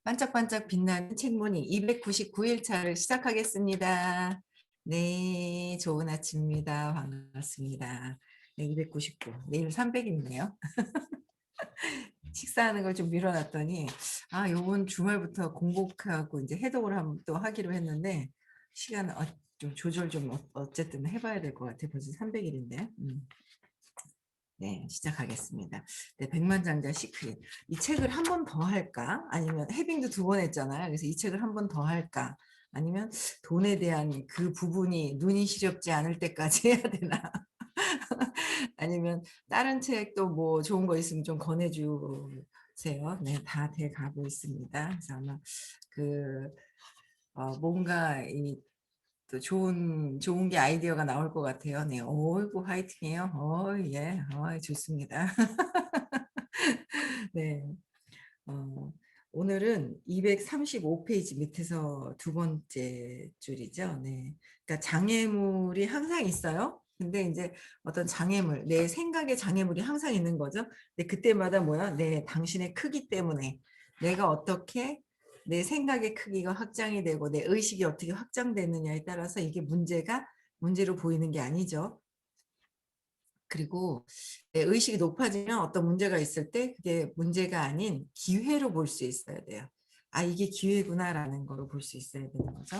반짝반짝 빛나는 책무늬 299일 차를 시작하겠습니다. 네, 좋은 아침입니다. 반갑습니다. 네, 299. 내일 300일이네요. 식사하는 걸 좀 미뤄놨더니, 요번 주말부터 공복하고 이제 해독을 또 하기로 했는데, 시간 좀 조절 좀 어쨌든 해봐야 될 것 같아요. 벌써 300일인데. 네, 시작하겠습니다. 네, 백만장자 시크릿. 이 책을 한 번 더 할까? 아니면 해빙도 2번 했잖아요. 그래서 이 책을 한 번 더 할까? 아니면 돈에 대한 그 부분이 눈이 시렵지 않을 때까지 해야 되나? 아니면 다른 책도 뭐 좋은 거 있으면 좀 권해주세요. 네, 다 돼 가고 있습니다. 그래서 아마 그 뭔가 또 좋은 게 아이디어가 나올 것 같아요. 네, 어이구 화이팅이에요. 예, 좋습니다. 네, 오늘은 235페이지 밑에서 2번째 줄이죠. 네, 그러니까 장애물이 항상 있어요. 근데 이제 어떤 장애물, 내 생각의 장애물이 항상 있는 거죠. 근데 그때마다 뭐야? 당신의 크기 때문에 내가 어떻게 내 생각의 크기가 확장이 되고 내 의식이 어떻게 확장되느냐에 따라서 이게 문제로 보이는 게 아니죠. 그리고 내 의식이 높아지면 어떤 문제가 있을 때 그게 문제가 아닌 기회로 볼 수 있어야 돼요. 이게 기회구나라는 거로 볼 수 있어야 되는 거죠.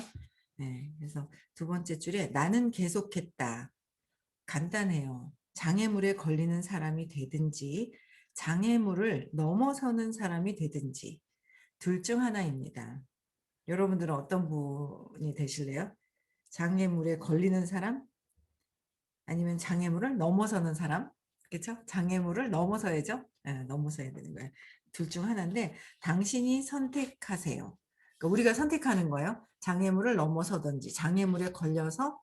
네, 그래서 2번째 줄에 나는 계속했다. 간단해요. 장애물에 걸리는 사람이 되든지 장애물을 넘어서는 사람이 되든지 둘 중 하나입니다. 여러분들은 어떤 분이 되실래요? 장애물에 걸리는 사람? 아니면 장애물을 넘어서는 사람? 그렇죠? 장애물을 넘어서야죠. 넘어서야 되는 거예요. 둘 중 하나인데 당신이 선택하세요. 그러니까 우리가 선택하는 거예요. 장애물을 넘어서든지 장애물에 걸려서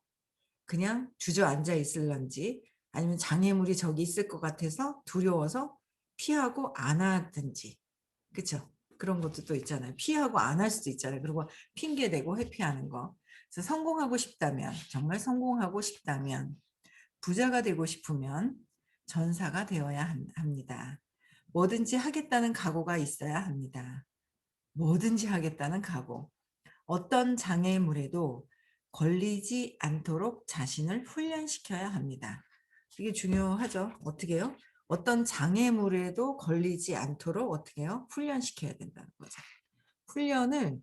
그냥 주저앉아 있을런지 아니면 장애물이 저기 있을 것 같아서 두려워서 피하고 안 하든지. 그렇죠? 그런 것도 또 있잖아요. 피하고 안 할 수도 있잖아요. 그리고 핑계대고 회피하는 거. 그래서 성공하고 싶다면, 정말 성공하고 싶다면, 부자가 되고 싶으면 전사가 되어야 합니다. 뭐든지 하겠다는 각오가 있어야 합니다. 뭐든지 하겠다는 각오. 어떤 장애물에도 걸리지 않도록 자신을 훈련시켜야 합니다. 이게 중요하죠. 어떻게 해요? 어떤 장애물에도 걸리지 않도록 어떻게 해요? 훈련시켜야 된다는 거죠. 훈련을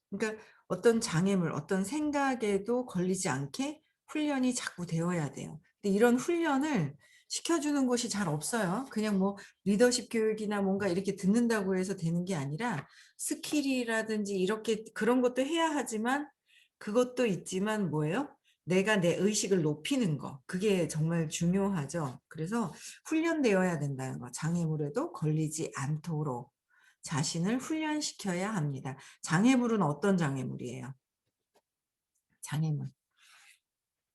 그러니까 어떤 장애물, 어떤 생각에도 걸리지 않게 훈련이 자꾸 되어야 돼요. 근데 이런 훈련을 시켜주는 곳이 잘 없어요. 그냥 뭐 리더십 교육이나 뭔가 이렇게 듣는다고 해서 되는 게 아니라 스킬이라든지 이렇게 그런 것도 해야 하지만 그것도 있지만 뭐예요? 내가 내 의식을 높이는 거. 그게 정말 중요하죠. 그래서 훈련되어야 된다는 거. 장애물에도 걸리지 않도록 자신을 훈련시켜야 합니다. 장애물은 어떤 장애물이에요? 장애물.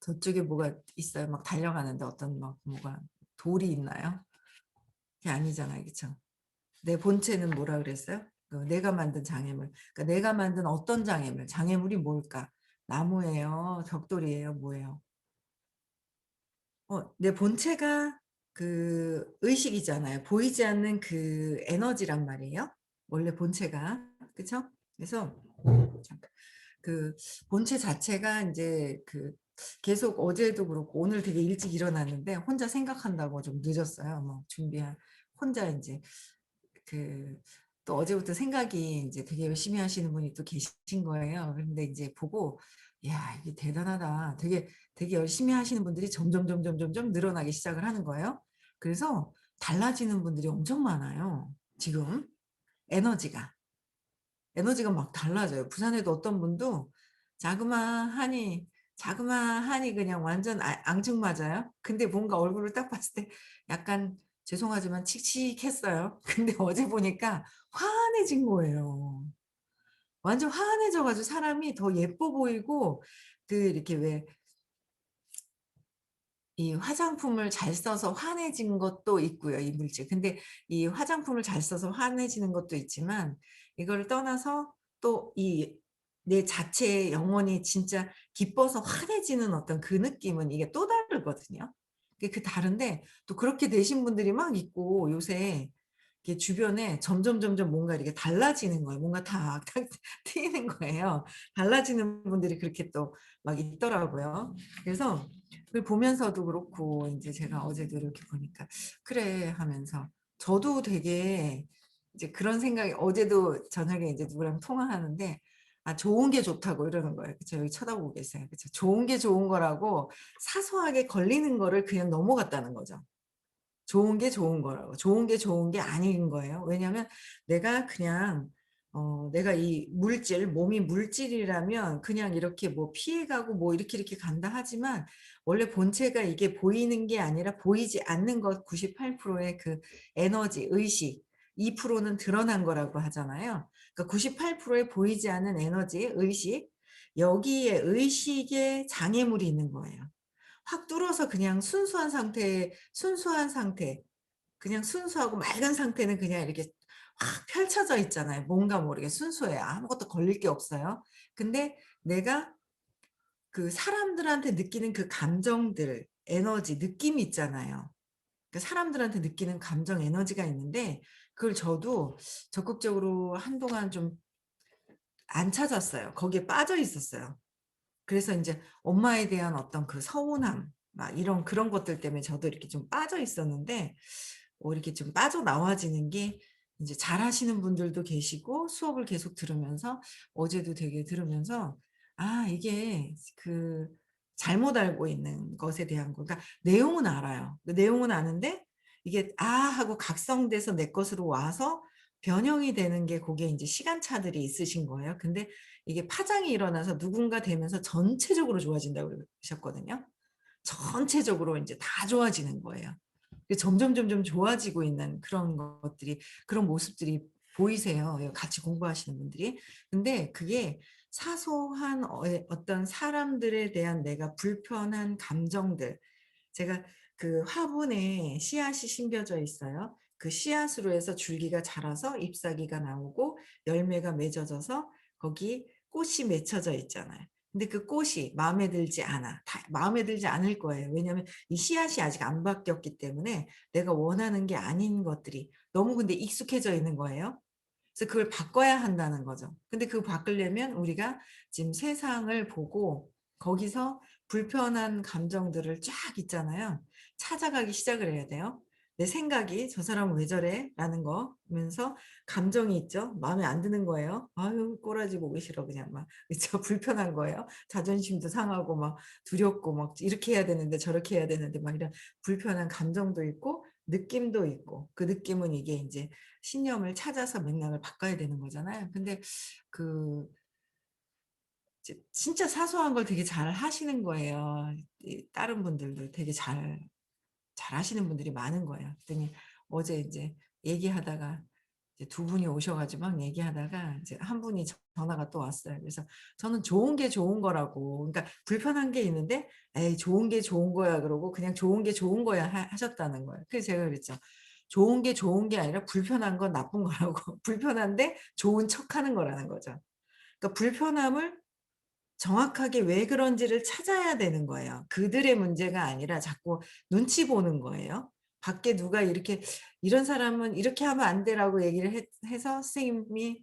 저쪽에 뭐가 있어요? 막 달려가는데 어떤 뭐가 돌이 있나요? 그게 아니잖아요. 그렇죠? 내 본체는 뭐라 그랬어요? 내가 만든 장애물. 그러니까 내가 만든 어떤 장애물? 장애물이 뭘까? 나무예요? 벽돌이에요? 뭐예요? 내 본체가 그 의식이잖아요. 보이지 않는 그 에너지란 말이에요. 원래 본체가. 그렇죠? 그래서 잠깐. 그 본체 자체가 이제 그 계속 어제도 그렇고 오늘 되게 일찍 일어났는데 혼자 생각한다고 좀 늦었어요. 뭐 준비한 혼자 이제 그 또 어제부터 생각이 이제 되게 열심히 하시는 분이 또 계신 거예요. 그런데 이제 보고 야, 이게 대단하다. 되게 열심히 하시는 분들이 점점 늘어나기 시작을 하는 거예요. 그래서 달라지는 분들이 엄청 많아요. 지금 에너지가. 에너지가 막 달라져요. 부산에도 어떤 분도 자그마하니 자그마하니 그냥 완전 앙증맞아요. 근데 뭔가 얼굴을 딱 봤을 때 약간 죄송하지만 칙칙했어요. 근데 어제 보니까 환해진 거예요. 완전 환해져 가지고 사람이 더 예뻐 보이고 이렇게 왜 이 화장품을 잘 써서 환해진 것도 있고요, 이 물질. 근데 이 화장품을 잘 써서 환해지는 것도 있지만 이거를 떠나서 또 이 내 자체의 영혼이 진짜 기뻐서 환해지는 어떤 그 느낌은 이게 또 다르거든요. 그 다른데 또 그렇게 되신 분들이 막 있고 요새 이게 주변에 점점 뭔가 이렇게 달라지는 거예요. 뭔가 탁 트이는 거예요. 달라지는 분들이 그렇게 또 막 있더라고요. 그래서 그걸 보면서도 그렇고 인제 제가 어제도 이렇게 보니까 '그래.' 하면서 저도 되게 이제 그런 생각이 어제도 저녁에 이제 누구랑 통화하는데 "아 좋은 게 좋다."고 이러는 거예요. 그쵸. 여기 쳐다보고 계세요. 그쵸. 좋은 게 좋은 거라고 사소하게 걸리는 거를 그냥 넘어갔다는 거죠. 좋은 게 좋은 거라고. 좋은 게 좋은 게 아닌 거예요. 왜냐하면 내가 그냥 내가 이 물질 몸이 물질이라면 그냥 이렇게 뭐 피해가고 뭐 이렇게 간다 하지만 원래 본체가 이게 보이는 게 아니라 보이지 않는 것 98%의 그 에너지, 의식 2%는 드러난 거라고 하잖아요. 그러니까 98%의 보이지 않는 에너지, 의식 여기에 의식에 장애물이 있는 거예요. 확 뚫어서 그냥 순수한 상태 그냥 순수하고 맑은 상태는 그냥 이렇게 확 펼쳐져 있잖아요. 뭔가 모르게 순수해요. 아무것도 걸릴 게 없어요. 근데 내가 그 사람들한테 느끼는 그 감정들, 에너지, 느낌이 있잖아요. 그 사람들한테 느끼는 감정 에너지가 있는데 그걸 저도 적극적으로 한동안 좀 안 찾았어요. 거기에 빠져 있었어요. 그래서 인제 엄마에 대한 어떤 그 서운함 막 이런 그런 것들 때문에 저도 이렇게 좀 빠져 있었는데 이렇게 좀 빠져나와지는 게 인제 잘하시는 분들도 계시고 수업을 계속 들으면서 어제도 되게 들으면서 아 이게 그 잘못 알고 있는 것에 대한 거 그러니까 내용은 알아요. 그 내용은 아는데 이게 '아.' 하고 각성돼서 내 것으로 와서 변형이 되는 게 고게 인제 시간차들이 있으신 거예요. 근데 이게 파장이 일어나서 누군가 되면서 전체적으로 좋아진다고 그러셨거든요. 전체적으로 인제 다 좋아지는 거예요. 그 점점 좋아지고 있는 그런 것들이 그런 모습들이 보이세요, 같이 공부하시는 분들이. 근데 그게 사소한 어떤 사람들에 대한 내가 불편한 감정들 제가 그 화분에 씨앗이 심겨져 있어요. 그 씨앗으로 해서 줄기가 자라서 잎사귀가 나오고 열매가 맺어져서 거기 꽃이 맺혀져 있잖아요. 근데 그 꽃이 마음에 들지 않아. 다 마음에 들지 않을 거예요. 왜냐하면 이 씨앗이 아직 안 바뀌었기 때문에 내가 원하는 게 아닌 것들이 너무 근데 익숙해져 있는 거예요. 그래서 그걸 바꿔야 한다는 거죠. 근데 그거 바꾸려면 우리가 지금 세상을 보고 거기서 불편한 감정들을 쫙 있잖아요. 찾아가기 시작을 해야 돼요. 내 생각이 '저 사람은 왜 저래?'라는 거 면서 감정이 있죠. 마음에 안 드는 거예요. '아유 꼬라지 보기 싫어.' 그냥 막 그쵸. 불편한 거예요. 자존심도 상하고 막 두렵고 막 이렇게 해야 되는데 저렇게 해야 되는데 막 이런 불편한 감정도 있고 느낌도 있고 그 느낌은 이게 인제 신념을 찾아서 맥락을 바꿔야 되는 거잖아요. 근데 그 진짜 사소한 걸 되게 잘하시는 거예요. 이 다른 분들도 되게 잘하시는 분들이 많은 거예요. 그랬더니 어제 인제 얘기하다가 이제 두 분이 오셔 가지고 막 얘기하다가 이제 한 분이 전화가 또 왔어요. 그래서 저는 좋은 게 좋은 거라고 그러니까 불편한 게 있는데 "에이 좋은 게 좋은 거야." 그러고 그냥 "좋은 게 좋은 거야." 하셨다는 거예요. 그래서 제가 그랬죠. 좋은 게 좋은 게 아니라 불편한 건 나쁜 거라고. 불편한데 좋은 척하는 거라는 거죠. 그러니까 불편함을 정확하게 왜 그런지를 찾아야 되는 거예요. 그들의 문제가 아니라 자꾸 눈치 보는 거예요. 밖에 누가 이렇게 "이런 사람은 이렇게 하면 안 돼."라고 얘기를 해서 선생님이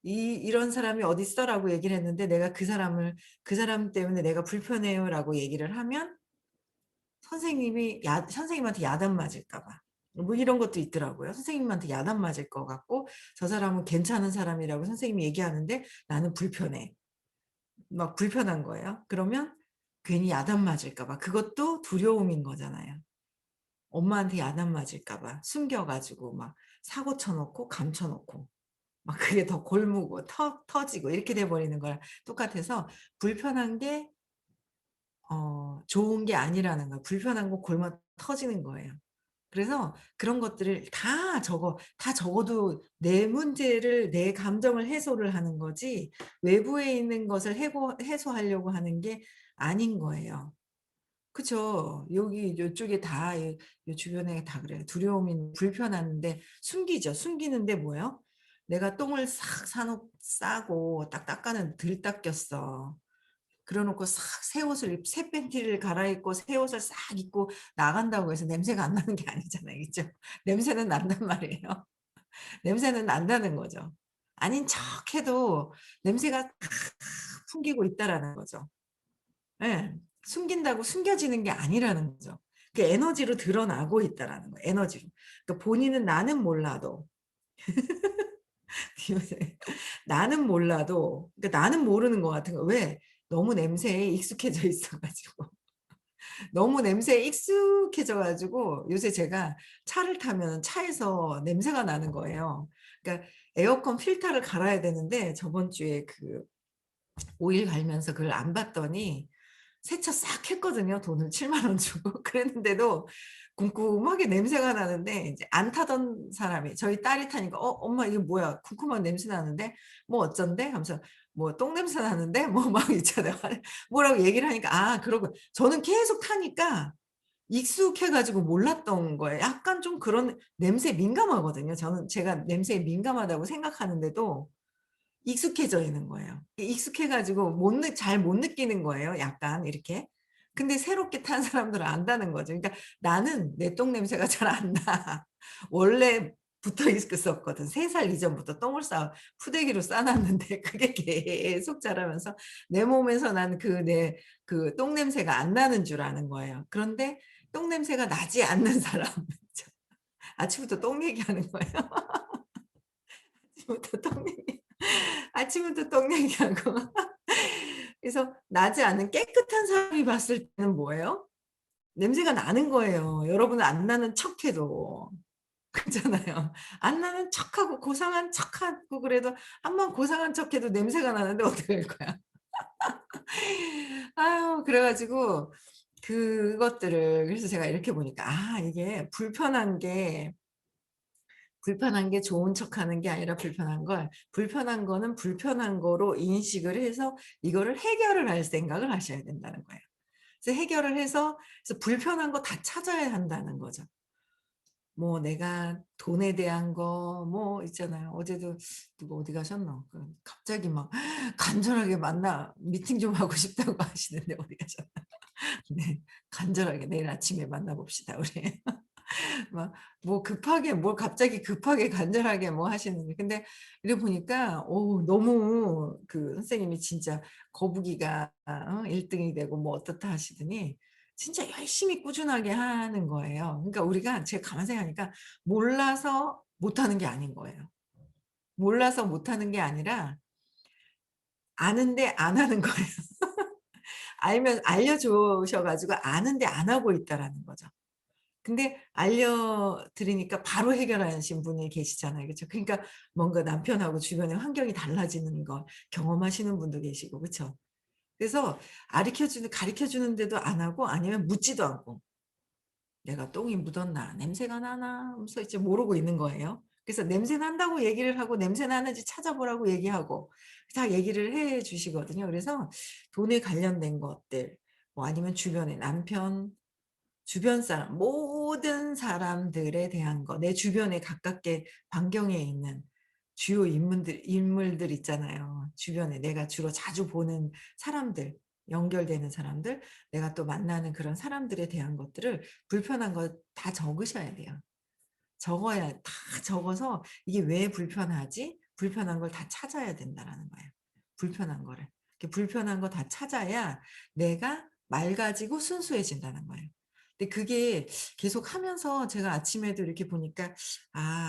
이런 사람이 어딨어."라고 얘기를 했는데 내가 "그 사람 때문에 내가 불편해요."라고 얘기를 하면 선생님한테 야단 맞을까 봐. 뭐 이런 것도 있더라고요. 선생님한테 야단 맞을 것 같고 저 사람은 괜찮은 사람이라고 선생님이 얘기하는데 나는 불편해. 막 불편한 거예요. 그러면 괜히 야단 맞을까 봐. 그것도 두려움인 거잖아요. 엄마한테 야단 맞을까 봐 숨겨 가지고 막 사고 쳐 놓고 감춰 놓고 막 그게 더 골무고 터지고 이렇게 돼 버리는 거랑 똑같아서 불편한 게 좋은 게 아니라는 거예요. 불편한 거 골마 터지는 거예요. 그래서 그런 것들을 다 적어도 내 문제를 내 감정을 해소를 하는 거지 외부에 있는 것을 해소하려고 하는 게 아닌 거예요. 그쵸. 여기 요쪽에 다 요 주변에 다 그래요. 두려움이 불편한데 숨기죠. 숨기는데 뭐예요? 내가 똥을 싹 싸고 딱 닦아는 덜 닦였어. 그래 놓고 싹 새 팬티를 갈아입고 새 옷을 싹 입고 나간다고 해서 냄새가 안 나는 게 아니잖아요. 그죠? 냄새는 난단 말이에요. 냄새는 난다는 거죠. 아닌 척해도 냄새가 탁 풍기고 있다라는 거죠. 예. 숨긴다고 숨겨지는 게 아니라는 거죠. 그 에너지로 드러나고 있다라는 거예요, 에너지로. 그러니까 본인은 나는 몰라도 나는 몰라도 그러니까 나는 모르는 것 같은 거예요. 왜? 너무 냄새에 익숙해져 있어 가지고. 너무 냄새에 익숙해져 가지고 요새 제가 차를 타면 차에서 냄새가 나는 거예요. 그러니까 에어컨 필터를 갈아야 되는데 저번 주에 그 오일 갈면서 그걸 안 봤더니 세차 싹 했거든요. 돈을 7만 원 주고. 그랬는데도 쿰쿰하게 냄새가 나는데 이제 안 타던 사람이 저희 딸이 타니까 "어 엄마 이게 뭐야? 쿰쿰한 냄새 나는데? 뭐 어쩐데?" 하면서 뭐 "똥냄새 나는데?" 뭐 막 있잖아요. 뭐라고 얘기를 하니까 아 그러고 저는 계속 타니까 익숙해 가지고 몰랐던 거예요. 약간 좀 그런 냄새에 민감하거든요. 저는 제가 냄새에 민감하다고 생각하는데도 익숙해져 있는 거예요. 익숙해 가지고 못 느끼는 거예요 약간 이렇게. 근데 새롭게 탄 사람들은 안다는 거죠. 그러니까 나는 내 똥 냄새가 잘 안 나. 원래부터 있었거든. 3살 이전부터 똥을 푸대기로 싸 놨는데 그게 계속 자라면서 내 몸에서 난 내 그 똥 냄새가 안 나는 줄 아는 거예요. 그런데 똥 냄새가 나지 않는 사람 아침부터 똥 얘기하는 거예요. 아침부터 똥 얘기 아침부터 똥 얘기하고 그래서 나지 않은 깨끗한 사람이 봤을 때는 뭐예요? 냄새가 나는 거예요. 여러분은 안 나는 척해도. 그렇잖아요. 안 나는 척하고 고상한 척하고 그래도 한 번 고상한 척해도 냄새가 나는데 어떡할 거야. 아유 그래 가지고 그것들을 그래서 제가 이렇게 보니까 아 이게 불편한 게 좋은 척하는 게 아니라 불편한 거는 불편한 거로 인식을 해서 이거를 해결을 할 생각을 하셔야 된다는 거예요. 그래서 해결을 해서 그래서 불편한 거 다 찾아야 한다는 거죠. 뭐 내가 돈에 대한 거 뭐 있잖아요. 어제도 누가 어디 가셨나? 갑자기 막 간절하게 만나 미팅 좀 하고 싶다고 하시는데 어디 가셨나? 네. 간절하게 "내일 아침에 만나 봅시다 우리." 막 뭐 급하게 뭘 갑자기 급하게 간절하게 뭐 하시는 근데 이래 보니까 너무 그 선생님이 진짜 거북이가 1 등이 되고 뭐 어떻다 하시더니 진짜 열심히 꾸준하게 하는 거예요. 그러니까 우리가 제가 가만히 생각하니까 몰라서 못하는 게 아닌 거예요. 몰라서 못하는 게 아니라 아는데 안 하는 거예요. 알면 알려 주셔 가지고 아는데 안 하고 있다라는 거죠. 근데 알려 드리니까 바로 해결하신 분이 계시잖아요. 그쵸? 그러니까 뭔가 남편하고 주변의 환경이 달라지는 걸 경험하시는 분도 계시고 그쵸? 그래서 가르쳐 주는데도 안 하고 아니면 묻지도 않고 '내가 똥이 묻었나? 냄새가 나나?' 하면서 이제 모르고 있는 거예요. 그래서 냄새 난다고 얘기를 하고 냄새 나는지 찾아보라고 얘기하고 다 얘기를 해 주시거든요. 그래서 돈에 관련된 것들 뭐 아니면 주변에 남편 주변 사람 모든 사람들에 대한 거 내 주변에 가깝게 반경에 있는 주요 인물들 있잖아요. 주변에 내가 주로 자주 보는 사람들, 연결되는 사람들, 내가 또 만나는 그런 사람들에 대한 것들을 불편한 거 다 적으셔야 돼요. 적어야 다 적어서 '이게 왜 불편하지?' 불편한 걸 다 찾아야 된다라는 거예요. 불편한 거를. 이렇게 불편한 거 다 찾아야 내가 맑아지고 순수해진다는 거예요. 근데 그게 계속하면서 제가 아침에도 이렇게 보니까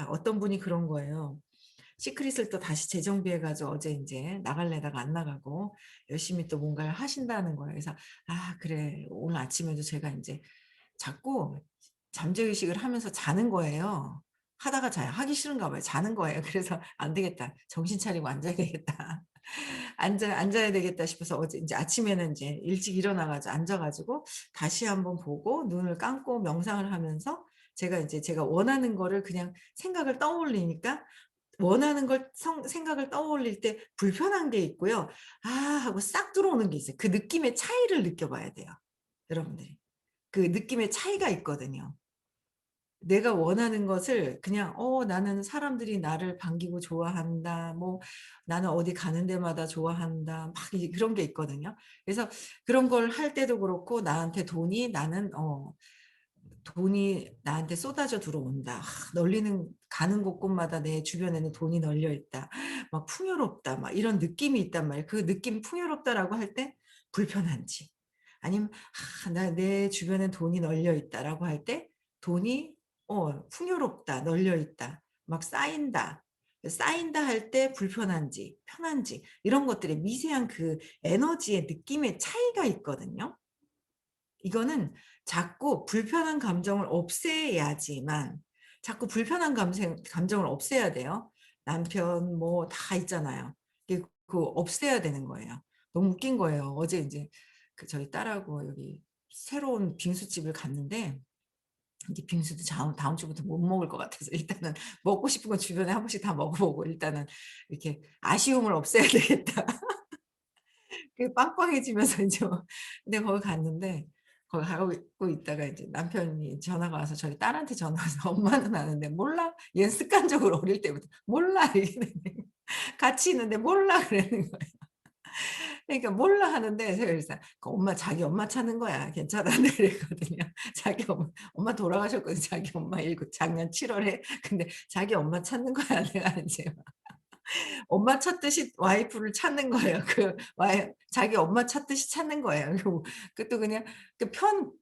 어떤 분이 그런 거예요. 시크릿을 또 다시 재정비해 가지고 어제 인제 나갈래다가 안 나가고 열심히 또 뭔가를 하신다는 거예요. 그래서 '아 그래.' 오늘 아침에도 제가 인제 자꾸 잠재의식을 하면서 자는 거예요. 하다가 자요. 하기 싫은가 봐요. 자는 거예요. 그래서 '안 되겠다. 정신 차리고 앉아야 되겠다.' 앉아야 되겠다 싶어서 어제 인제 아침에는 인제 일찍 일어나 가지고 앉아 가지고 다시 한번 보고 눈을 감고 명상을 하면서 제가 원하는 거를 그냥 생각을 떠올리니까 원하는 걸 생각을 떠올릴 때 불편한 게 있고요. '아.' 하고 싹 들어오는 게 있어요. 그 느낌의 차이를 느껴봐야 돼요, 여러분들이. 그 느낌의 차이가 있거든요. 내가 원하는 것을 그냥 '나는 사람들이 나를 반기고 좋아한다.' 뭐 '나는 어디 가는 데마다 좋아한다.' 막 그런 게 있거든요. 그래서 그런 걸 할 때도 그렇고 나한테 돈이 나는 돈이 나한테 쏟아져 들어온다. 널리는 가는 곳곳마다 내 주변에는 돈이 널려 있다. 막 풍요롭다. 막 이런 느낌이 있단 말이에요. 그 느낌 풍요롭다라고 할 때 불편한지 아니면 나 내 주변에 돈이 널려 있다라고 할 때 돈이 풍요롭다. 널려 있다. 막 쌓인다. 쌓인다 할 때 불편한지 편한지 이런 것들의 미세한 그 에너지의 느낌의 차이가 있거든요. 이거는 자꾸 불편한 감정을 없애야지만 자꾸 불편한 감정을 없애야 돼요. 남편 뭐 다 있잖아요. 그거 없애야 되는 거예요. 너무 웃긴 거예요. 어제 이제 그 저희 딸하고 여기 새로운 빙수집을 갔는데 이제 빙수도 다음 주부터 못 먹을 것 같아서 일단은 먹고 싶은 거 주변에 한 번씩 다 먹어보고 일단은 이렇게 '아쉬움을 없애야 되겠다.' 그 빵빵해지면서 이제 근데 거기 갔는데 거기 가고 있고 있다가 이제 남편이 전화가 와서 저희 딸한테 전화 와서 "엄마는 아는데 몰라?" 얘는 습관적으로 어릴 때부터 "몰라." 이러는 거예요. 같이 있는데 "몰라." 그러는 거예요. 그러니까 "몰라." 하는데 제가 그래서 "그 엄마 자기 엄마 찾는 거야. 괜찮아." 네 그랬거든요. 자기 엄마 돌아가셨거든요. 자기 엄마 작년 7 월에. 근데 자기 엄마 찾는 거야. 내가 인제 엄마 찾듯이 와이프를 찾는 거예요. 그 자기 엄마 찾듯이 찾는 거예요. 그리고 그것도 그냥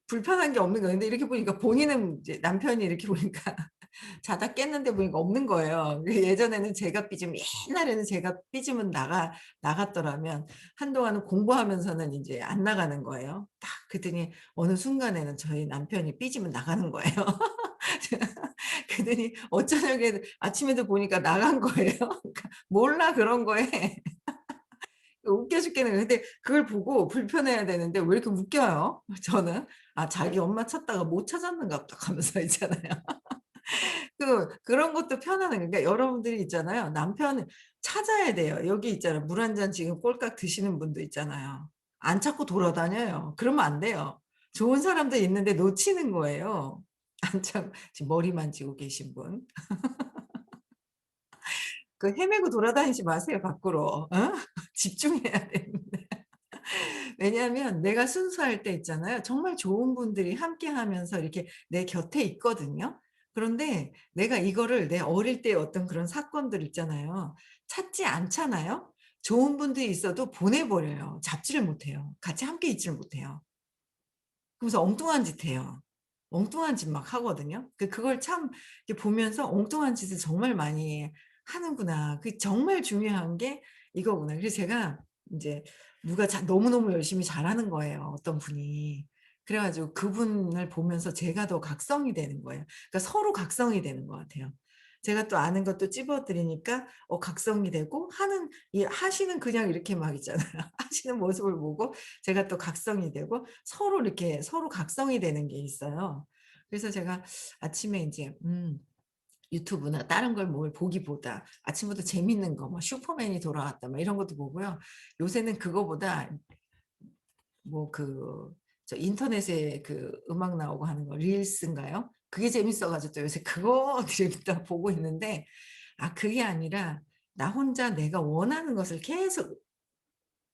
불편한 게 없는 거예요. 근데 이렇게 보니까 본인은 이제 남편이 이렇게 보니까 자다 깼는데 보니까 없는 거예요. 예전에는 제가 삐지면 옛날에는 제가 삐지면 나갔더라면 한동안은 공부하면서는 인제 안 나가는 거예요. 딱 그랬더니 어느 순간에는 저희 남편이 삐지면 나가는 거예요. 그랬더니 어저녁에 아침에도 보니까 나간 거예요. 그러니까 "몰라 그런 거 해." 웃겨 죽겠는 거예요. 근데 그걸 보고 불편해야 되는데 왜 이렇게 웃겨요 저는? '아 자기 엄마 찾다가 못 찾았는가 보다.' 하면서 있잖아요. 그런 것도 편안한 그러니까 여러분들이 있잖아요. 남편을 찾아야 돼요. 여기 있잖아요. 물 한 잔 지금 꼴깍 드시는 분도 있잖아요. 안 찾고 돌아다녀요. 그러면 안 돼요. 좋은 사람들 있는데 놓치는 거예요. 안 찾 지금 머리 만지고 계신 분. 헤매고 돌아다니지 마세요 밖으로. 어? 집중해야 되는데. 왜냐하면 내가 순수할 때 있잖아요. 정말 좋은 분들이 함께하면서 이렇게 내 곁에 있거든요. 그런데 내가 이거를 내 어릴 때의 어떤 그런 사건들 있잖아요. 찾지 않잖아요. 좋은 분들이 있어도 보내 버려요. 잡지를 못해요. 같이 함께 있지를 못해요. 그러면서 엉뚱한 짓 해요. 엉뚱한 짓 막 하거든요. 그걸 참 이렇게 보면서 '엉뚱한 짓을 정말 많이 하는구나.' 정말 중요한 게 이거구나. 그래서 제가 인제 누가 너무너무 열심히 잘하는 거예요, 어떤 분이. 그래 가지고 그분을 보면서 제가 더 각성이 되는 거예요. 그러니까 서로 각성이 되는 것 같아요. 제가 또 아는 것도 찝어 드리니까 각성이 되고 하시는 그냥 이렇게 막 있잖아요. 하시는 모습을 보고 제가 또 각성이 되고 서로 이렇게 서로 각성이 되는 게 있어요. 그래서 제가 아침에 인제 유튜브나 다른 걸 뭘 보기보다 아침부터 재밌는 거 뭐 슈퍼맨이 돌아왔다 막 이런 것도 보고요. 요새는 그거보다 뭐 인터넷에 음악 나오고 하는 거 릴스인가요? 그게 재밌어 가지고 또 요새 그거 또 보고 있는데 그게 아니라 나 혼자 내가 원하는 것을 계속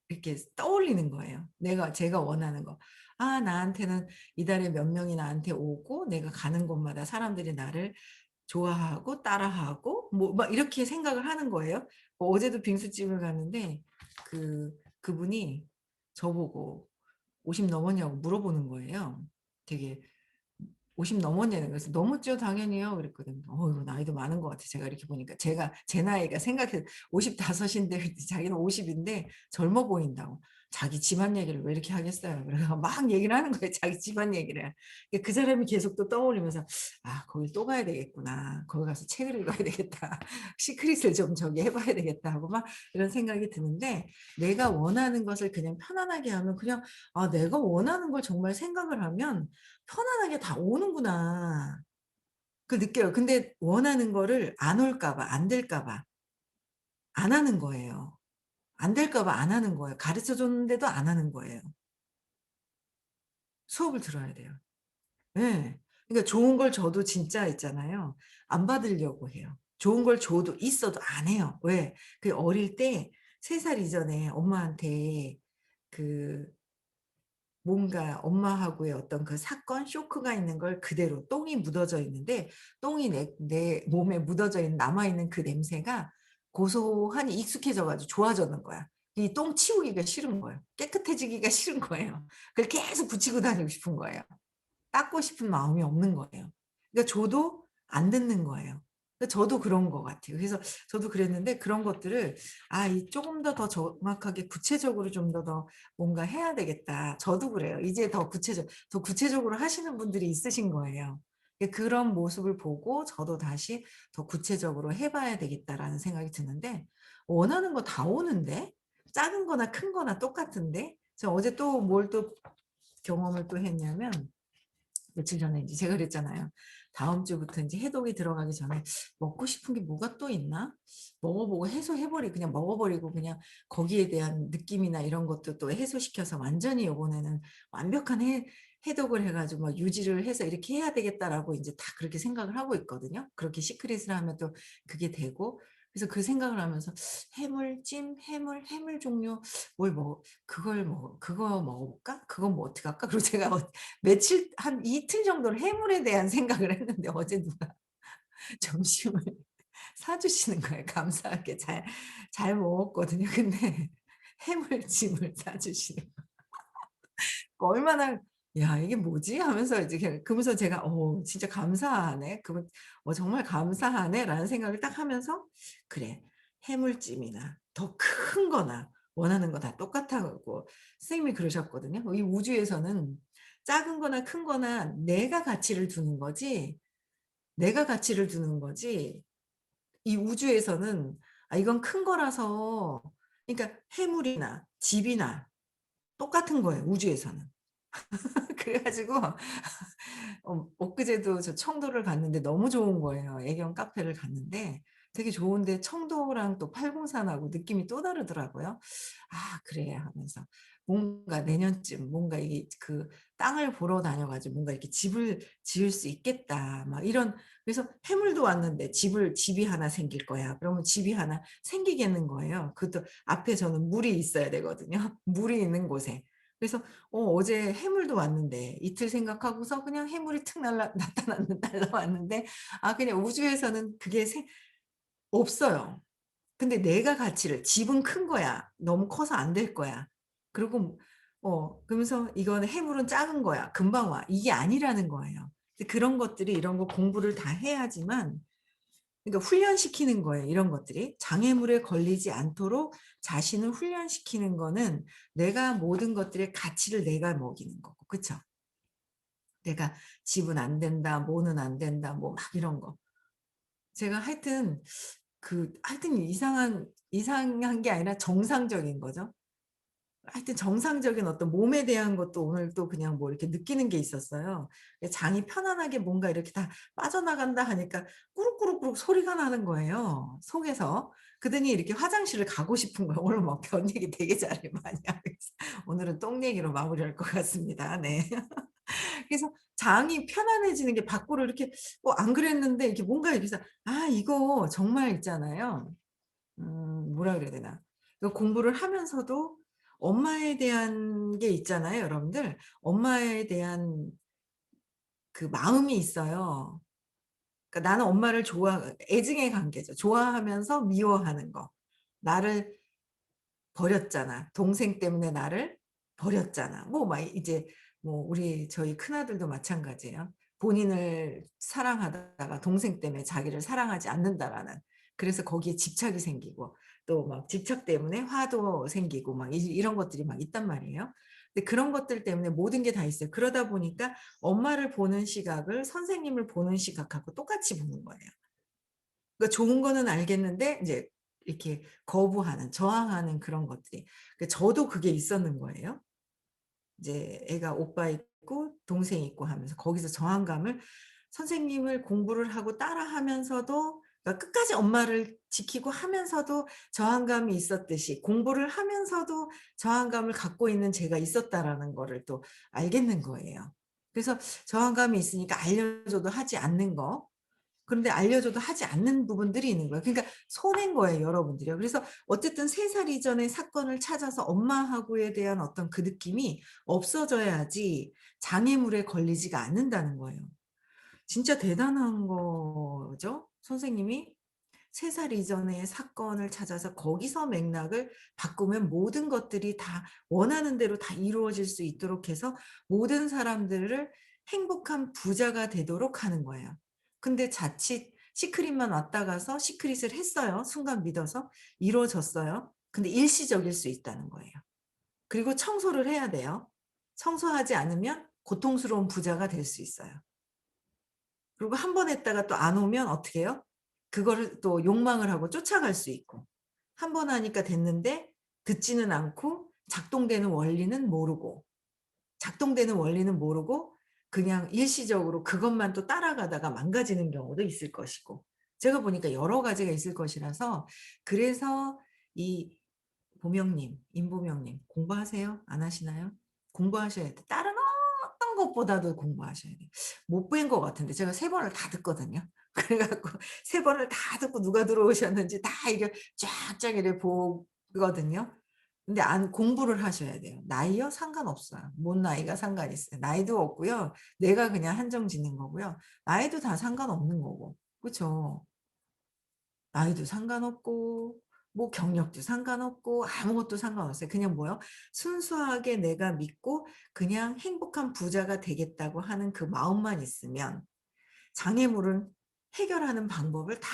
이렇게 떠올리는 거예요. 제가 원하는 거. 나한테는 이달에 몇 명이 나한테 오고 내가 가는 곳마다 사람들이 나를 좋아하고 따라하고 뭐 막 이렇게 생각을 하는 거예요. 어제도 빙수집을 갔는데 그분이 저보고 50 넘었냐고 물어보는 거예요. 되게 50 넘었냐는 그래서 "넘었죠. 당연히요." 그랬거든요. 어유 나이도 많은 것 같아 제가 이렇게 보니까. 제 나이가 생각해 55 인데 자기는 50 인데 젊어 보인다고. 자기 집안 얘기를 왜 이렇게 하겠어요. 그래서 막 얘기를 하는 거예요, 자기 집안 얘기를. 그 사람이 계속 또 떠올리면서 '아 거길 또 가야 되겠구나. 거기 가서 책을 읽어야 되겠다. 시크릿을 좀 저기 해 봐야 되겠다.' 하고 막 이런 생각이 드는데 내가 원하는 것을 그냥 편안하게 하면 그냥 내가 원하는 걸 정말 생각을 하면 편안하게 다 오는구나. 느껴요. 근데 원하는 거를 안 올까 봐 안 될까 봐 안 하는 거예요. 안 될까 봐 안 하는 거예요. 가르쳐 줬는데도 안 하는 거예요. 수업을 들어야 돼요. 예. 그러니까 좋은 걸 줘도 진짜 있잖아요. 안 받으려고 해요. 좋은 걸 줘도 있어도 안 해요. 왜? 어릴 때 3살 이전에 엄마한테 그 뭔가 엄마하고의 어떤 그 사건, 쇼크가 있는 걸 그대로 똥이 묻어져 있는데 똥이 내 몸에 묻어져 있는 남아 있는 그 냄새가 고소하니 익숙해져 가지고 좋아졌는 거야. 이 똥 치우기가 싫은 거예요. 깨끗해지기가 싫은 거예요. 그걸 계속 붙이고 다니고 싶은 거예요. 닦고 싶은 마음이 없는 거예요. 그러니까 줘도 안 듣는 거예요. 그러니까 저도 그런 것 같아요. 그래서 저도 그랬는데 그런 것들을 이 조금 더 정확하게 구체적으로 좀 더 뭔가 해야 되겠다. 저도 그래요. 이제 더 구체적으로 하시는 분들이 있으신 거예요. 그런 모습을 보고 저도 다시 더 구체적으로 해 봐야 되겠다라는 생각이 드는데 원하는 거 다 오는데 작은 거나 큰 거나 똑같은데 제가 어제 또 뭘 또 경험을 또 했냐면 며칠 전에 이제 제가 그랬잖아요. 다음 주부터 인제 해독이 들어가기 전에 '먹고 싶은 게 뭐가 또 있나?' 먹어보고 해소해 버리고 그냥 먹어 버리고 그냥 거기에 대한 느낌이나 이런 것도 또 해소시켜서 완전히 요번에는 완벽한 해독을 해 가지고 막 유지를 해서 '이렇게 해야 되겠다.'라고 인제 다 그렇게 생각을 하고 있거든요. 그렇게 시크릿을 하면 또 그게 되고 그래서 그 생각을 하면서 해물찜, 해물 종류 뭘 그거 먹어볼까? 그건 뭐 어떻게 할까? 그리고 제가 며칠 한 이틀 정도를 해물에 대한 생각을 했는데 어제 누가 점심을 사 주시는 거예요. 감사하게 잘 먹었거든요. 근데 해물찜을 사 주시는 얼마나 '야 이게 뭐지?' 하면서 이제 그러면서 제가 '진짜 감사하네. 그분 정말 감사하네.'라는 생각을 딱 하면서 '그래 해물찜이나 더 큰 거나 원하는 거 다 똑같아.'고 선생님이 그러셨거든요. 이 우주에서는 작은 거나 큰 거나 내가 가치를 두는 거지 이 우주에서는 이건 큰 거라서 그러니까 해물이나 집이나 똑같은 거예요 우주에서는. 그래 가지고 엊그제도 저 청도를 갔는데 너무 좋은 거예요. 애견 카페를 갔는데 되게 좋은데 청도랑 또 팔공산하고 느낌이 또 다르더라고요. '아 그래.' 하면서 뭔가 '내년쯤 뭔가 이게 그 땅을 보러 다녀 가지고 뭔가 이렇게 집을 지을 수 있겠다.' 막 이런 그래서 해물도 왔는데 집이 하나 생길 거야. 그러면 집이 하나 생기겠는 거예요. 그것도 앞에 저는 물이 있어야 되거든요. 물이 있는 곳에. 그래서 어제 해물도 왔는데 이틀 생각하고서 그냥 해물이 툭 날라왔는데 그냥 우주에서는 그게 없어요. 근데 내가 가치를 집은 큰 거야. 너무 커서 안 될 거야. 그리고 그러면서 이거는 해물은 작은 거야. 금방 와. 이게 아니라는 거예요. 근데 그런 것들이 이런 거 공부를 다 해야지만 그러니까 훈련시키는 거예요, 이런 것들이. 장애물에 걸리지 않도록 자신을 훈련시키는 거는 내가 모든 것들의 가치를 내가 먹이는 거고. 그쵸? 내가 집은 안 된다, 뭐는 안 된다, 뭐 막 이런 거. 제가 하여튼 이상한 게 아니라 정상적인 거죠. 하여튼 정상적인 어떤 몸에 대한 것도 오늘 또 그냥 뭐 이렇게 느끼는 게 있었어요. 장이 편안하게 뭔가 이렇게 다 빠져나간다 하니까 꾸룩꾸룩꾸룩 소리가 나는 거예요, 속에서. 그러더니 이렇게 화장실을 가고 싶은 거예요. 오늘 막 변 얘기 되게 잘해 많이 하고 있어. 오늘은 똥 얘기로 마무리할 것 같습니다. 네. 그래서 장이 편안해지는 게 밖으로 이렇게 안 그랬는데 이렇게 뭔가 이렇게 해서 이거 정말 있잖아요. 뭐라 그래야 되나. 그 공부를 하면서도 엄마에 대한 게 있잖아요, 여러분들. 엄마에 대한 그 마음이 있어요. 그러니까 나는 엄마를 애증의 관계죠. 좋아하면서 미워하는 거. 나를 버렸잖아. 동생 때문에 나를 버렸잖아. 뭐 막 이제 뭐 저희 큰아들도 마찬가지예요. 본인을 사랑하다가 동생 때문에 자기를 사랑하지 않는다라는 그래서 거기에 집착이 생기고 또 막 집착 때문에 화도 생기고 막 이런 것들이 막 있단 말이에요. 근데 그런 것들 때문에 모든 게 다 있어요. 그러다 보니까 엄마를 보는 시각을 선생님을 보는 시각하고 똑같이 보는 거예요. 그러니까 좋은 거는 알겠는데 이제 이렇게 거부하는 저항하는 그런 것들이. 저도 그게 있었는 거예요. 이제 애가 오빠 있고 동생 있고 하면서 거기서 저항감을 선생님을 공부를 하고 따라하면서도 그러니까 끝까지 엄마를 지키고 하면서도 저항감이 있었듯이 공부를 하면서도 저항감을 갖고 있는 제가 있었다라는 거를 또 알겠는 거예요. 그래서 저항감이 있으니까 알려줘도 하지 않는 거. 그런데 알려줘도 하지 않는 부분들이 있는 거예요. 그러니까 손해인 거예요, 여러분들이요. 그래서 어쨌든 3살 이전의 사건을 찾아서 엄마하고에 대한 어떤 그 느낌이 없어져야지 장애물에 걸리지가 않는다는 거예요. 진짜 대단한 거죠, 선생님이. 3살 이전의 사건을 찾아서 거기서 맥락을 바꾸면 모든 것들이 다 원하는 대로 다 이루어질 수 있도록 해서 모든 사람들을 행복한 부자가 되도록 하는 거예요. 근데 자칫 시크릿만 왔다 가서 시크릿을 했어요. 순간 믿어서 이루어졌어요. 근데 일시적일 수 있다는 거예요. 그리고 청소를 해야 돼요. 청소하지 않으면 고통스러운 부자가 될 수 있어요. 그리고 한 번 했다가 또 안 오면 어떻게 해요? 그거를 또 욕망을 하고 쫓아갈 수 있고, 한 번 하니까 됐는데 듣지는 않고 작동되는 원리는 모르고 그냥 일시적으로 그것만 또 따라가다가 망가지는 경우도 있을 것이고, 제가 보니까 여러 가지가 있을 것이라서. 그래서 이 보명님, 임보명님 공부하세요? 안 하시나요? 공부하셔야 돼. 다른 어떤 것보다도 공부하셔야 돼요. 못 뵌 것 같은데 제가 3번을 다 듣거든요. 그래갖고 3번을 다 듣고 누가 들어오셨는지 다 이게 쫙쫙 이렇게 보거든요. 근데 안 공부를 하셔야 돼요. 나이요? 상관없어요. 뭔 나이가 상관 있어요. 나이도 없고요. 내가 그냥 한정 짓는 거고요. 나이도 다 상관없는 거고. 그쵸? 나이도 상관없고 뭐 경력도 상관없고 아무것도 상관없어요. 그냥 뭐요? 순수하게 내가 믿고 그냥 행복한 부자가 되겠다고 하는 그 마음만 있으면 장애물은 해결하는 방법을 다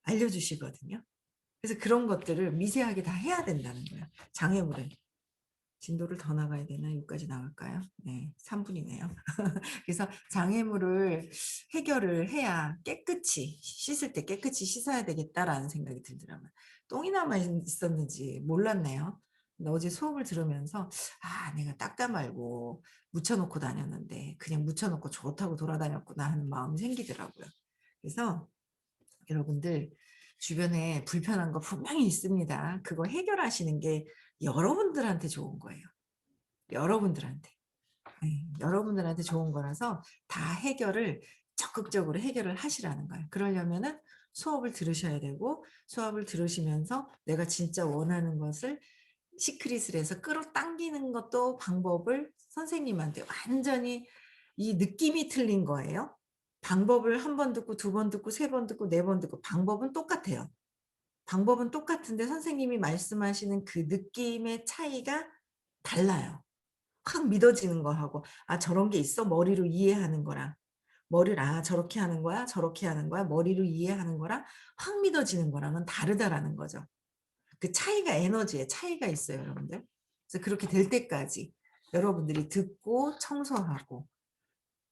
알려주시거든요. 그래서 그런 것들을 미세하게 다 해야 된다는 거예요. 장애물은. 진도를 더 나가야 되나? 여기까지 나갈까요? 네, 3분이네요. 그래서 장애물을 해결을 해야 깨끗이 씻을 때 깨끗이 씻어야 되겠다라는 생각이 들더라고요. 똥이 남아 있었는지 몰랐네요. 근데 어제 수업을 들으면서 내가 닦아 말고 묻혀놓고 다녔는데 그냥 묻혀놓고 좋다고 돌아다녔구나 하는 마음이 생기더라고요. 그래서 여러분들 주변에 불편한 거 분명히 있습니다. 그거 해결하시는 게 여러분들한테 좋은 거예요. 여러분들한테. 네, 여러분들한테 좋은 거라서 다 해결을 적극적으로 해결을 하시라는 거예요. 그러려면은 수업을 들으셔야 되고, 수업을 들으시면서 내가 진짜 원하는 것을 시크릿을 해서 끌어당기는 것도 방법을 선생님한테 완전히 이 느낌이 틀린 거예요. 방법을 1번 듣고 2번 듣고 3번 듣고 4번 듣고 방법은 똑같아요. 방법은 똑같은데 선생님이 말씀하시는 그 느낌의 차이가 달라요. 확 믿어지는 거하고 저런 게 있어 머리로 이해하는 거랑 머리를 저렇게 하는 거야 저렇게 하는 거야 머리로 이해하는 거랑 확 믿어지는 거랑은 다르다라는 거죠. 그 차이가 에너지에 차이가 있어요, 여러분들. 그래서 그렇게 될 때까지 여러분들이 듣고 청소하고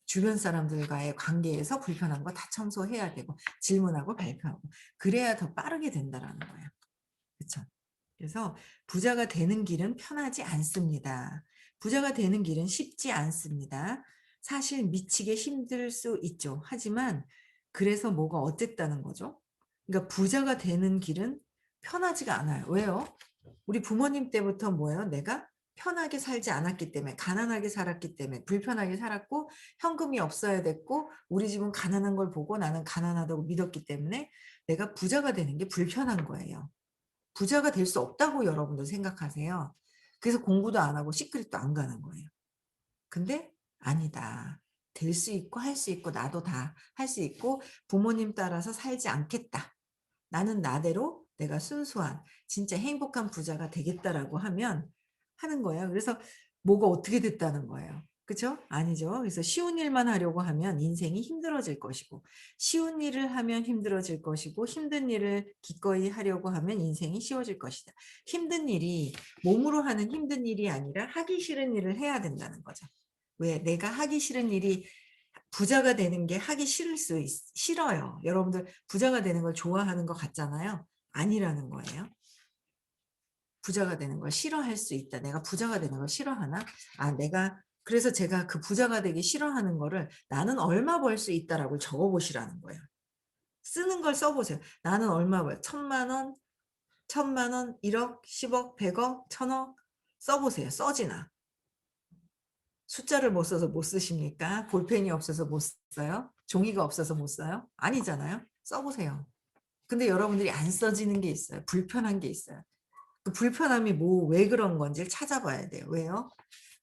주변 사람들과의 관계에서 불편한 거 다 청소해야 되고 질문하고 발표하고 그래야 더 빠르게 된다라는 거예요. 그렇죠? 그래서 부자가 되는 길은 편하지 않습니다. 부자가 되는 길은 쉽지 않습니다. 사실 미치게 힘들 수 있죠. 하지만 그래서 뭐가 어쨌다는 거죠? 그러니까 부자가 되는 길은 편하지가 않아요. 왜요? 우리 부모님 때부터 뭐예요? 내가 편하게 살지 않았기 때문에 가난하게 살았기 때문에 불편하게 살았고 현금이 없어야 됐고 우리 집은 가난한 걸 보고 나는 가난하다고 믿었기 때문에 내가 부자가 되는 게 불편한 거예요. 부자가 될 수 없다고 여러분들 생각하세요. 그래서 공부도 안 하고 시크릿도 안 가는 거예요. 근데 아니다. 될 수 있고 할 수 있고 나도 다 할 수 있고 부모님 따라서 살지 않겠다. 나는 나대로 내가 순수한 진짜 행복한 부자가 되겠다라고 하는 거예요. 그래서 뭐가 어떻게 됐다는 거예요. 그렇죠? 아니죠. 그래서 쉬운 일만 하려고 하면 인생이 힘들어질 것이고 쉬운 일을 하면 힘들어질 것이고 힘든 일을 기꺼이 하려고 하면 인생이 쉬워질 것이다. 힘든 일이 몸으로 하는 힘든 일이 아니라 하기 싫은 일을 해야 된다는 거죠. 왜? 내가 하기 싫은 일이 부자가 되는 게 하기 싫어요. 여러분들 부자가 되는 걸 좋아하는 것 같잖아요. 아니라는 거예요. 부자가 되는 걸 싫어할 수 있다. 내가 부자가 되는 걸 싫어하나? 그래서 제가 그 부자가 되기 싫어하는 거를 나는 얼마 벌 수 있다라고 적어보시라는 거예요. 쓰는 걸 써보세요. 나는 얼마 벌, 1,000만 원, 1,000만 원, 1억, 10억, 100억, 1,000억 써보세요. 써지나. 숫자를 못 써서 못 쓰십니까? 볼펜이 없어서 못 써요? 종이가 없어서 못 써요? 아니잖아요. 써보세요. 근데 여러분들이 안 써지는 게 있어요. 불편한 게 있어요. 그 불편함이 왜 그런 건지를 찾아봐야 돼요. 왜요?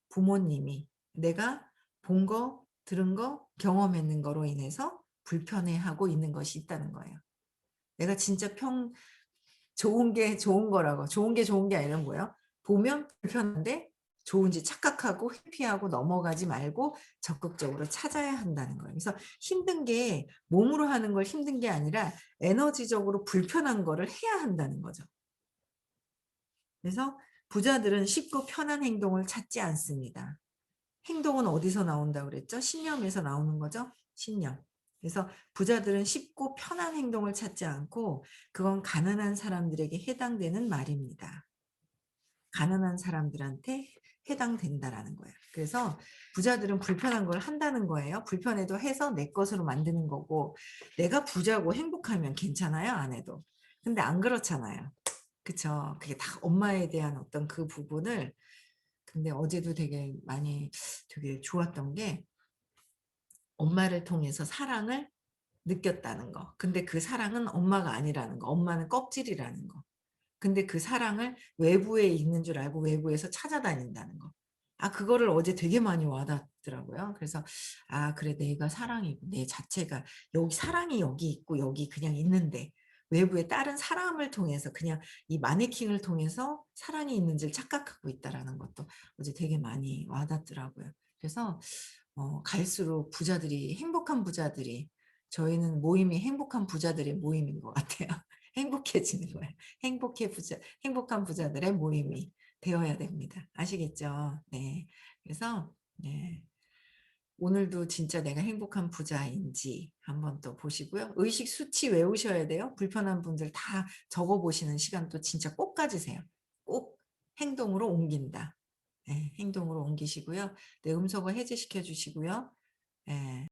부모님이 내가 본 거, 들은 거, 경험했는 거로 인해서 불편해하고 있는 것이 있다는 거예요. 내가 진짜 좋은 게 좋은 거라고. 좋은 게 좋은 게 아니라 뭐예요? 보면 불편한데 좋은지 착각하고 회피하고 넘어가지 말고 적극적으로 찾아야 한다는 거예요. 그래서 힘든 게 몸으로 하는 걸 힘든 게 아니라 에너지적으로 불편한 거를 해야 한다는 거죠. 그래서 부자들은 쉽고 편한 행동을 찾지 않습니다. 행동은 어디서 나온다고 그랬죠? 신념에서 나오는 거죠? 신념. 그래서 부자들은 쉽고 편한 행동을 찾지 않고 그건 가난한 사람들에게 해당되는 말입니다. 가난한 사람들한테 해당된다라는 거예요. 그래서 부자들은 불편한 걸 한다는 거예요. 불편해도 해서 내 것으로 만드는 거고 내가 부자고 행복하면 괜찮아요, 안 해도. 근데 안 그렇잖아요. 그쵸? 그게 다 엄마에 대한 어떤 그 부분을 근데 어제도 되게 좋았던 게 엄마를 통해서 사랑을 느꼈다는 거. 근데 그 사랑은 엄마가 아니라는 거. 엄마는 껍질이라는 거. 근데 그 사랑을 외부에 있는 줄 알고 외부에서 찾아다닌다는 거. 그거를 어제 되게 많이 와닿더라고요. 그래서, 그래, 내가 사랑이고, 내 자체가, 사랑이 여기 있고, 여기 그냥 있는데, 외부에 다른 사람을 통해서, 그냥 이 마네킹을 통해서 사랑이 있는지를 착각하고 있다라는 것도 어제 되게 많이 와닿더라고요. 그래서, 갈수록 행복한 부자들이, 저희는 모임이 행복한 부자들의 모임인 것 같아요. 행복해지는 거예요. 행복한 부자들의 모임이 되어야 됩니다. 아시겠죠? 네. 그래서, 네. 오늘도 진짜 내가 행복한 부자인지 한번 또 보시고요. 의식 수치 외우셔야 돼요. 불편한 분들 다 적어 보시는 시간도 진짜 꼭 가지세요. 꼭 행동으로 옮긴다. 네, 행동으로 옮기시고요. 내 음성을 해제시켜 주시고요. 네.